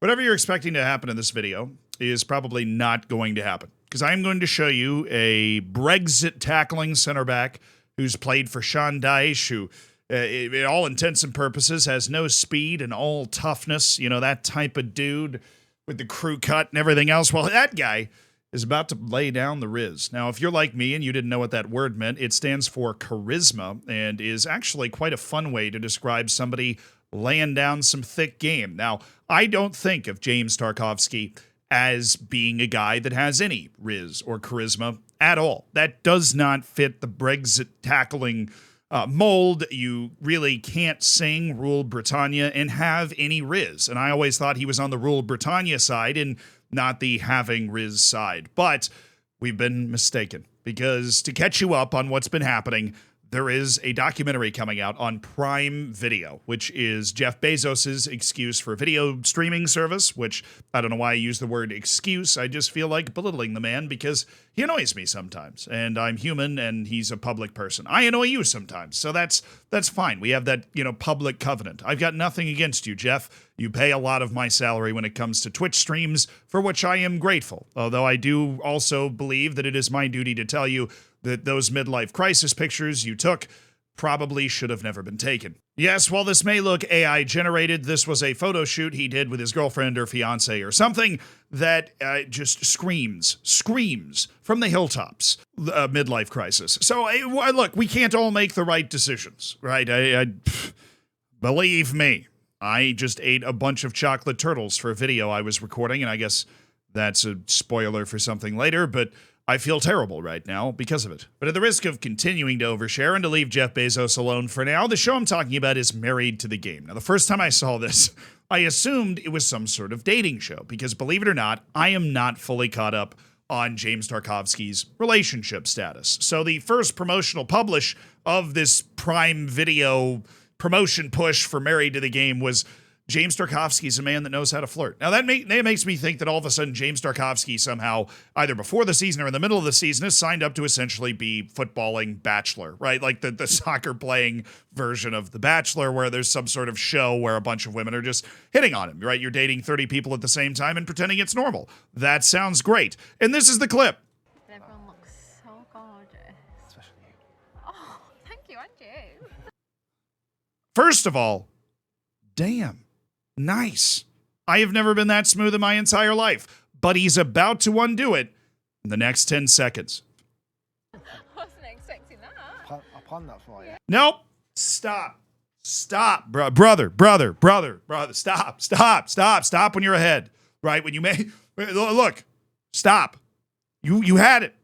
Whatever you're expecting to happen in this video is probably not going to happen, because I'm going to show you a Brexit tackling center back who's played for Sean Dyche, who, in all intents and purposes, has no speed and all toughness, you know, that type of dude with the crew cut and everything else. Well, that guy is about to lay down the Riz. Now, if you're like me and you didn't know what that word meant, it stands for charisma and is actually quite a fun way to describe somebody laying down some thick game. Now, I don't think of James Tarkowski as being a guy that has any Riz or charisma at all. That does not fit the Brexit tackling mold. You really can't sing Rule Britannia and have any Riz. And I always thought he was on the Rule Britannia side and not the having Riz side. But we've been mistaken, because to catch you up on what's been happening, there is a documentary coming out on Prime Video, which is Jeff Bezos's excuse for a video streaming service, which I don't know why I use the word excuse. I just feel like belittling the man because he annoys me sometimes, and I'm human and he's a public person. I annoy you sometimes, so that's fine. We have that, public covenant. I've got nothing against you, Jeff. You pay a lot of my salary when it comes to Twitch streams, for which I am grateful. Although I do also believe that it is my duty to tell you that those midlife crisis pictures you took probably should have never been taken. Yes, while this may look AI generated, this was a photo shoot he did with his girlfriend or fiance or something that just screams from the hilltops, midlife crisis. So look, we can't all make the right decisions, right? Believe me, I just ate a bunch of chocolate turtles for a video I was recording, and I guess that's a spoiler for something later, but I feel terrible right now because of it. But at the risk of continuing to overshare and to leave Jeff Bezos alone for now, the show I'm talking about is Married to the Game. Now, the first time I saw this, I assumed it was some sort of dating show, because believe it or not, I am not fully caught up on James Tarkowski's relationship status. So the first promotional publish of this Prime Video promotion push for Married to the Game was James Tarkowski's a man that knows how to flirt. Now, that makes me think that all of a sudden James Tarkowski somehow, either before the season or in the middle of the season, has signed up to essentially be footballing Bachelor, right? Like the soccer playing version of The Bachelor, where there's some sort of show where a bunch of women are just hitting on him, right? You're dating 30 people at the same time and pretending it's normal. That sounds great. And this is the clip. Everyone looks so gorgeous. Especially you. Oh, thank you, and you. First of all, damn. Nice. I have never been that smooth in my entire life, but he's about to undo it in the next 10 seconds. Wasn't expecting that. I'll pan that for you. Nope. Stop, brother. Stop when you're ahead, right? When you look, stop. You had it.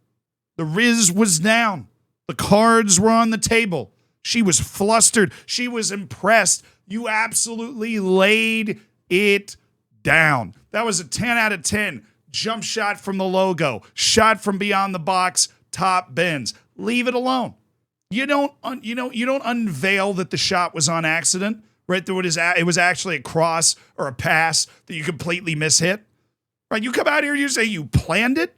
The Riz was down. The cards were on the table. She was flustered. She was impressed. You absolutely laid it down. That was a 10 out of 10. Jump shot from the logo. Shot from beyond the box. Top bins. Leave it alone. You don't unveil that the shot was on accident, right? That it was actually a cross or a pass that you completely mishit. Right? You come out here and you say you planned it.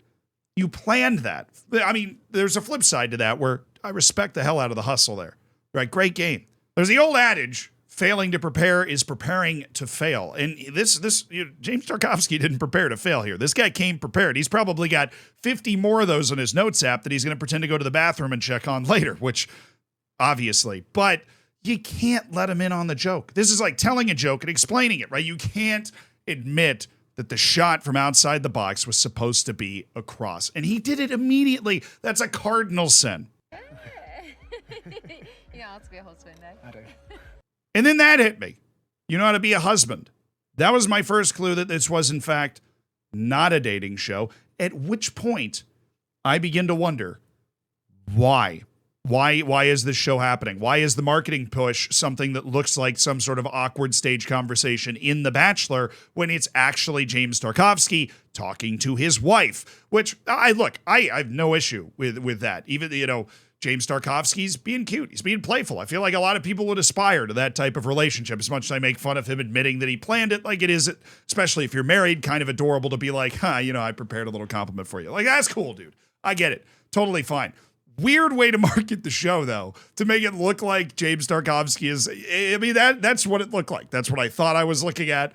You planned that. I mean, there's a flip side to that where I respect the hell out of the hustle there. Right? Great game. There's the old adage, failing to prepare is preparing to fail. And this James Tarkowski didn't prepare to fail here. This guy came prepared. He's probably got 50 more of those on his notes app that he's going to pretend to go to the bathroom and check on later, which obviously, but you can't let him in on the joke. This is like telling a joke and explaining it, right? You can't admit that the shot from outside the box was supposed to be a cross. And he did it immediately. That's a cardinal sin. You know how to be a husband, eh? I do. And then that hit me. You know how to be a husband. That was my first clue that this was, in fact, not a dating show. At which point, I begin to wonder, why? Why is this show happening? Why is the marketing push something that looks like some sort of awkward stage conversation in The Bachelor when it's actually James Tarkowski talking to his wife? Which, I have no issue with that. Even, James Tarkowski's being cute. He's being playful. I feel like a lot of people would aspire to that type of relationship, as much as I make fun of him admitting that he planned it. Like, it is, especially if you're married, kind of adorable to be like, I prepared a little compliment for you. Like, that's cool, dude. I get it. Totally fine. Weird way to market the show, though, to make it look like James Tarkowski is, that's what it looked like. That's what I thought I was looking at.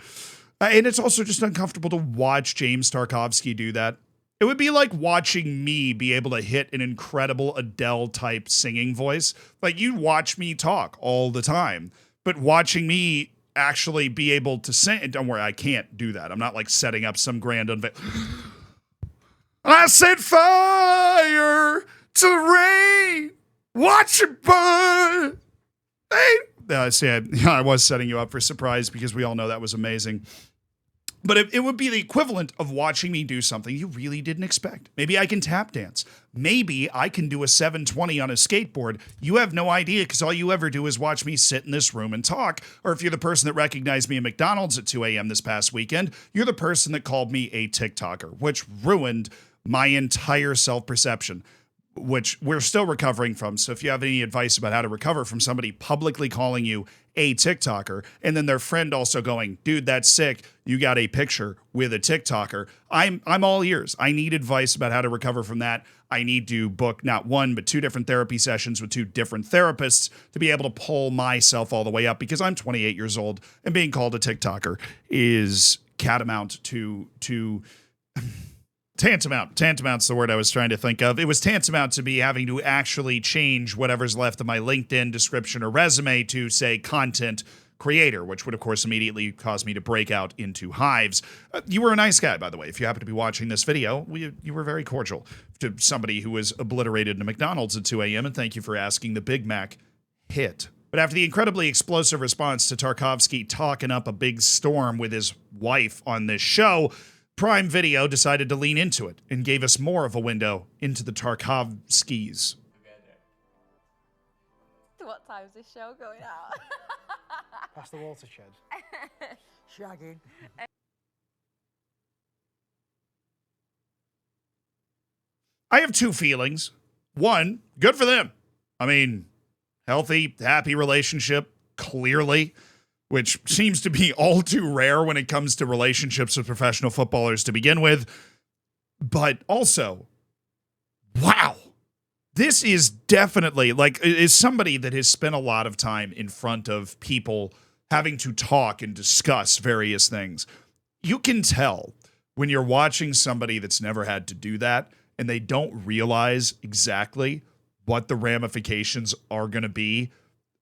And it's also just uncomfortable to watch James Tarkovsky do that. It would be like watching me be able to hit an incredible Adele-type singing voice. Like, you watch me talk all the time, but watching me actually be able to sing, don't worry, I can't do that. I'm not like setting up some grand unveil. I set fire to the rain, watch it burn. See, I was setting you up for surprise because we all know that was amazing. But it would be the equivalent of watching me do something you really didn't expect. Maybe I can tap dance. Maybe I can do a 720 on a skateboard. You have no idea because all you ever do is watch me sit in this room and talk. Or if you're the person that recognized me at McDonald's at 2 a.m. this past weekend, you're the person that called me a TikToker, which ruined my entire self-perception, which we're still recovering from. So if you have any advice about how to recover from somebody publicly calling you a TikToker and then their friend also going, dude, that's sick, you got a picture with a TikToker, I'm all ears. I need advice about how to recover from that. I need to book not one, but 2 different therapy sessions with 2 different therapists to be able to pull myself all the way up because I'm 28 years old and being called a TikToker is catamount to Tantamount's the word I was trying to think of. It was tantamount to be having to actually change whatever's left of my LinkedIn description or resume to say content creator, which would, of course, immediately cause me to break out into hives. You were a nice guy, by the way. If you happen to be watching this video, you were very cordial to somebody who was obliterated in a McDonald's at 2 a.m., and thank you for asking the Big Mac hit. But after the incredibly explosive response to Tarkovsky talking up a big storm with his wife on this show, Prime Video decided to lean into it and gave us more of a window into the Tarkovskys. What time is this show going out? Past the watershed. Shagging. I have 2 feelings. One, good for them. I mean, healthy, happy relationship, clearly, which seems to be all too rare when it comes to relationships with professional footballers to begin with. But also, wow, this is definitely, like, is somebody that has spent a lot of time in front of people having to talk and discuss various things. You can tell when you're watching somebody that's never had to do that and they don't realize exactly what the ramifications are going to be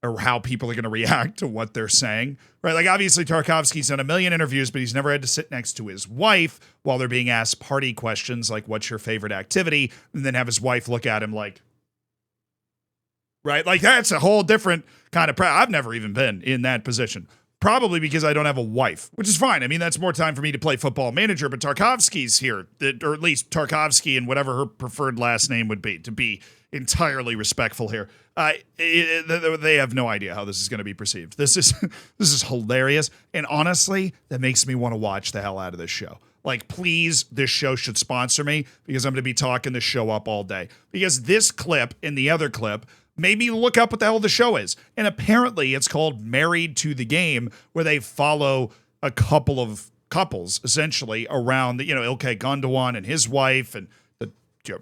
or how people are going to react to what they're saying, right? Like, obviously, Tarkovsky's done a million interviews, but he's never had to sit next to his wife while they're being asked party questions like, what's your favorite activity? And then have his wife look at him like, right? Like, that's a whole different kind of I've never even been in that position. Probably because I don't have a wife, which is fine. I mean, that's more time for me to play Football Manager, but Tarkovsky's here, or at least Tarkovsky and whatever her preferred last name would be, to be entirely respectful here. They have no idea how this is going to be perceived. This is hilarious. And honestly, that makes me want to watch the hell out of this show. Like, please, this show should sponsor me because I'm going to be talking this show up all day. Because this clip and the other clip made me look up what the hell the show is. And apparently it's called Married to the Game, where they follow a couple of couples essentially around the, Ilkay Gundogan and his wife and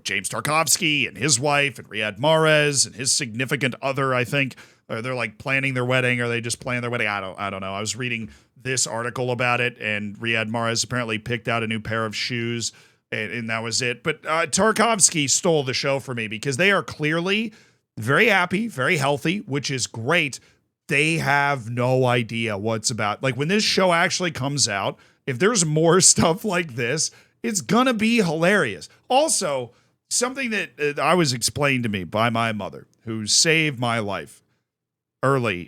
James Tarkovsky and his wife and Riyad Mahrez and his significant other, I think. Or they're like planning their wedding, or they just plan their wedding. I don't know. I was reading this article about it, and Riyad Mahrez apparently picked out a new pair of shoes, and that was it. But Tarkovsky stole the show for me because they are clearly very happy, very healthy, which is great. They have no idea what's about. Like, when this show actually comes out, if there's more stuff like this, it's gonna be hilarious. Also, something that I was explained to me by my mother, who saved my life early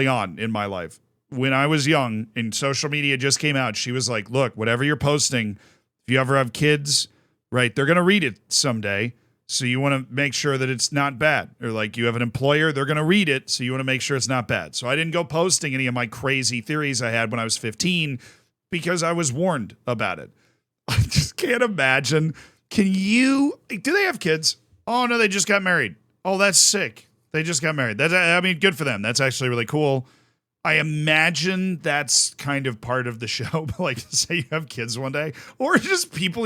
on in my life. When I was young and social media just came out, she was like, look, whatever you're posting, if you ever have kids, right, they're gonna read it someday. So you want to make sure that it's not bad. Or like, you have an employer, they're going to read it, so you want to make sure it's not bad. So I didn't go posting any of my crazy theories I had when I was 15 because I was warned about it. I just can't imagine. Do they have kids? Oh, no, they just got married. Oh, that's sick. They just got married. Good for them. That's actually really cool. I imagine that's kind of part of the show, but like, say you have kids one day, or just people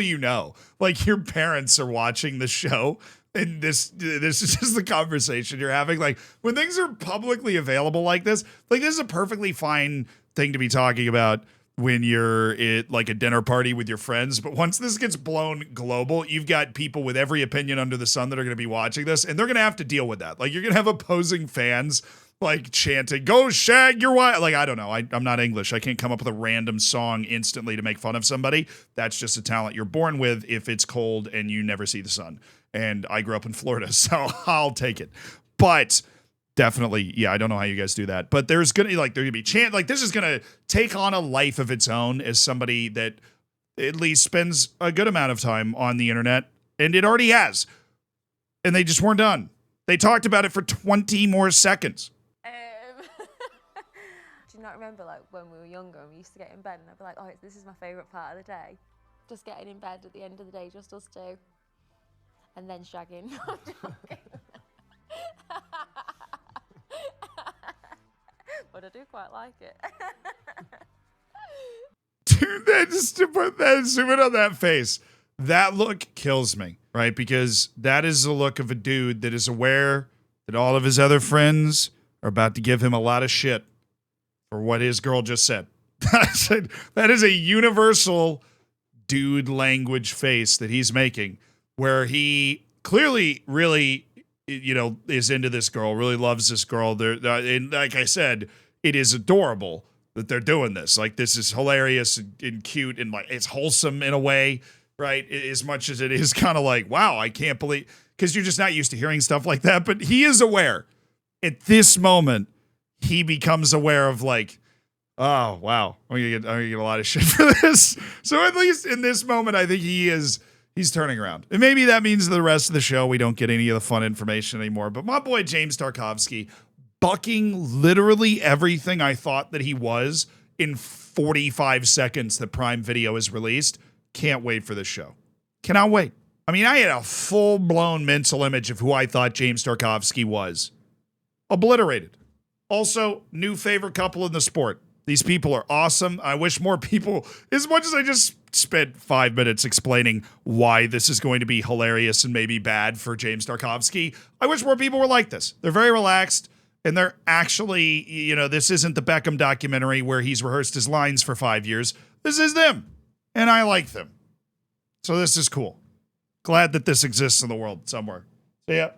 like your parents are watching the show, and this is just the conversation you're having. Like, when things are publicly available like this is a perfectly fine thing to be talking about when you're at like a dinner party with your friends. But once this gets blown global, you've got people with every opinion under the sun that are going to be watching this, and they're going to have to deal with that. Like, you're going to have opposing fans like chanting, "Go shag your wife." Like, I don't know. I'm not English. I can't come up with a random song instantly to make fun of somebody. That's just a talent you're born with if it's cold and you never see the sun. And I grew up in Florida, so I'll take it. But definitely, yeah, I don't know how you guys do that. But there's gonna be chant, like, this is gonna take on a life of its own as somebody that at least spends a good amount of time on the internet, and it already has. And they just weren't done. They talked about it for 20 more seconds. Do you not remember, like, when we were younger and we used to get in bed and I'd be like, oh, this is my favourite part of the day. Just getting in bed at the end of the day, just us two. And then shagging. I'm joking. But I do quite like it. Dude, that just to put that, zoom in on that face. That look kills me, right? Because that is the look of a dude that is aware that all of his other friends are about to give him a lot of shit for what his girl just said. That is a universal dude language face that he's making, where he clearly really, is into this girl, really loves this girl. And like I said, it is adorable that they're doing this. Like, this is hilarious and cute, and like, it's wholesome in a way, right? As much as it is kind of like, wow, I can't believe, because you're just not used to hearing stuff like that. But he is aware. At this moment, he becomes aware of, like, oh, wow, I'm gonna get a lot of shit for this. So at least in this moment, I think he's turning around. And maybe that means the rest of the show we don't get any of the fun information anymore. But my boy James Tarkovsky bucking literally everything I thought that he was in 45 seconds that Prime Video is released. Can't wait for this show. Cannot wait. I mean, I had a full-blown mental image of who I thought James Tarkovsky was. Obliterated. Also, new favorite couple in the sport. These people are awesome. I wish more people, as much as I just spent 5 minutes explaining why this is going to be hilarious and maybe bad for James Tarkovsky, I wish more people were like this. They're very relaxed, and they're actually, this isn't the Beckham documentary where he's rehearsed his lines for 5 years. This is them, and I like them. So this is cool. Glad that this exists in the world somewhere. See ya.